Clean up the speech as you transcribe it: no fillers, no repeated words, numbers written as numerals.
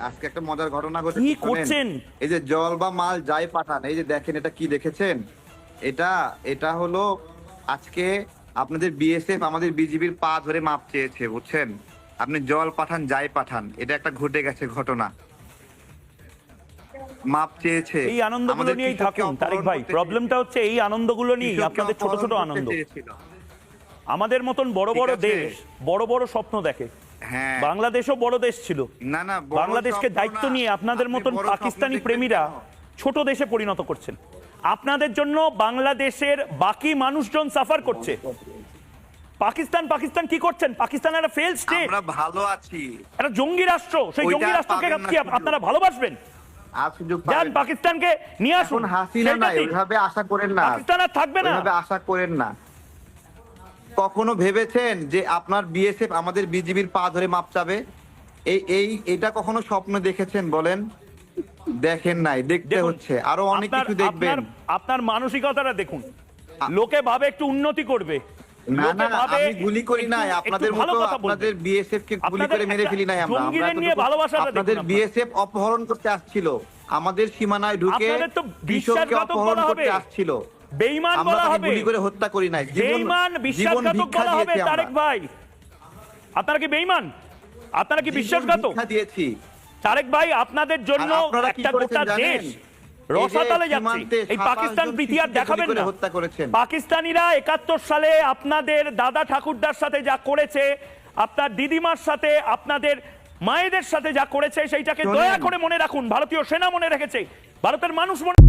আজকে একটা মজার ঘটনা ঘটেছে। কি করছেন? এই যে জল বা মাল যাই পাঠান, এই যে দেখেন এটা কি দেখেছেন? এটা এটা হলো আজকে আপনাদের বিএসএফ আমাদের বিজিবির পা ধরে মাপ চেয়েছে, বুঝছেন? আপনি জল পাঠান যাই পাঠান, এটা একটা ঘটে গেছে ঘটনা, মাপ চেয়েছে। এই আনন্দগুলো নিয়েই থাকুন তারেক ভাই। প্রবলেমটা হচ্ছে এই আনন্দগুলো নিয়ে, আপনাদের ছোট ছোট আনন্দ। আমাদের মতন বড় বড় দেশ বড় বড় স্বপ্ন দেখে। হ্যাঁ, বাংলাদেশও বড় দেশ ছিল। না না, বাংলাদেশকে দায়িত্ব নিয়ে আপনাদের মতন পাকিস্তানি প্রেমীরা ছোট দেশে পরিণত করছেন। আপনাদের জন্য বাংলাদেশের বাকি মানুষজন সাফার করছে। পাকিস্তান পাকিস্তান কি করছেন? পাকিস্তান একটা ফেল স্টেট, আমরা ভালো আছি, একটা জঙ্গি রাষ্ট্র। সেই জঙ্গি রাষ্ট্রকে কি আপনারা ভালোবাসবেন? যান পাকিস্তানকে নিয়ে আসুন। হাসিনা নাই, ওইভাবে আশা করেন না। পাকিস্তান আর থাকবে না, ওইভাবে আশা করেন না। কখনো ভেবেছেন যে আপনার বিএসএফ আমাদের বিজিবির পা ধরে মাপ চাবে? এটা কখনো স্বপ্ন দেখেছেন বলেন? দেখেন নাই, দেখতে হচ্ছে, আরো অনেক কিছু দেখবেন। আপনার মানসিকতাটা দেখুন। লোকে ভাবে একটু উন্নতি করবে। না না, আমি গুলি করি নাই আপনাদের মতো, আপনাদের বিএসএফ কে গুলি করে মেরে ফেলি নাই আমরা। আপনাদের বিএসএফ অপহরণ করতে আসছিল, আমাদের সীমানায় ঢুকে কৃষককে অপহরণ করতে আসছিল। বেঈমান বলা হবে, গুলি করে হত্যা করি নাই। বেঈমান বিশ্বাসঘাতক বলা হবে তারেক ভাই। আপনারা কি বেঈমান? আপনারা কি বিশ্বাসঘাতক? দিয়েছি তারেক ভাই, আপনাদের জন্য একটা গোটা দেশ রসাতলে যাচ্ছে। এই পাকিস্তান প্রীতি আর দেখাবেন না। পাকিস্তানিরা ৭১ সালে আপনাদের দাদা ঠাকুরদার সাথে যা করেছে, আপনার দিদিমার সাথে, আপনাদের মায়েদের সাথে যা করেছে, সেইটাকে দয়া করে মনে রাখুন। ভারতীয় সেনা মনে রেখেছে, ভারতের মানুষ মনে